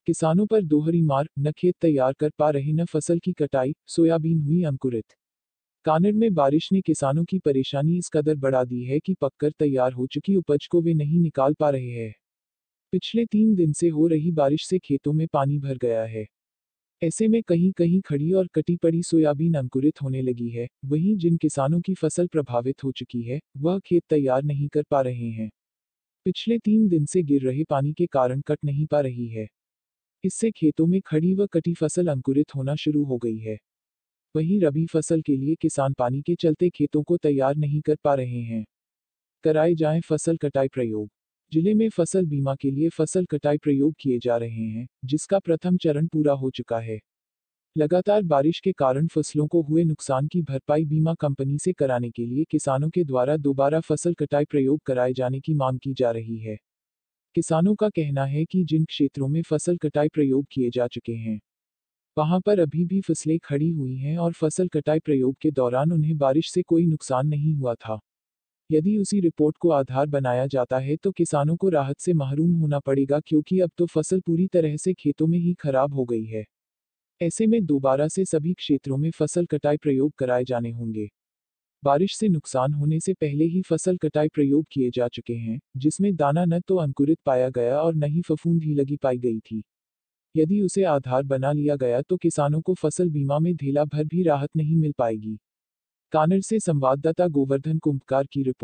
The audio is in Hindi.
किसानों पर दोहरी मार, न खेत तैयार कर पा रहे न फसल की कटाई, सोयाबीन हुई अंकुरित। कानड़ में बारिश ने किसानों की परेशानी इस कदर बढ़ा दी है कि पककर तैयार हो चुकी उपज को वे नहीं निकाल पा रहे हैं। पिछले 3 दिन से हो रही बारिश से खेतों में पानी भर गया है। ऐसे में कहीं कहीं खड़ी और कटी पड़ी सोयाबीन अंकुरित होने लगी है। वहीं जिन किसानों की फसल प्रभावित हो चुकी है, वह खेत तैयार नहीं कर पा रहे हैं। पिछले 3 दिन से गिर रहे पानी के कारण कट नहीं पा रही है। इससे खेतों में खड़ी व कटी फसल अंकुरित होना शुरू हो गई है। वहीं रबी फसल के लिए किसान पानी के चलते खेतों को तैयार नहीं कर पा रहे हैं। कराए जाएं फसल कटाई प्रयोग। जिले में फसल बीमा के लिए फसल कटाई प्रयोग किए जा रहे हैं, जिसका प्रथम चरण पूरा हो चुका है। लगातार बारिश के कारण फसलों को हुए नुकसान की भरपाई बीमा कंपनी से कराने के लिए किसानों के द्वारा दोबारा फसल कटाई प्रयोग कराए जाने की मांग की जा रही है। किसानों का कहना है कि जिन क्षेत्रों में फसल कटाई प्रयोग किए जा चुके हैं, वहां पर अभी भी फसलें खड़ी हुई हैं और फसल कटाई प्रयोग के दौरान उन्हें बारिश से कोई नुकसान नहीं हुआ था। यदि उसी रिपोर्ट को आधार बनाया जाता है तो किसानों को राहत से महरूम होना पड़ेगा, क्योंकि अब तो फसल पूरी तरह से खेतों में ही खराब हो गई है। ऐसे में दोबारा से सभी क्षेत्रों में फसल कटाई प्रयोग कराए जाने होंगे। बारिश से नुकसान होने से पहले ही फसल कटाई प्रयोग किए जा चुके हैं, जिसमें दाना न तो अंकुरित पाया गया और न ही फफूंद ही लगी पाई गई थी। यदि उसे आधार बना लिया गया तो किसानों को फसल बीमा में ढेला भर भी राहत नहीं मिल पाएगी। कानड़ से संवाददाता गोवर्धन कुंभकार की रिपोर्ट।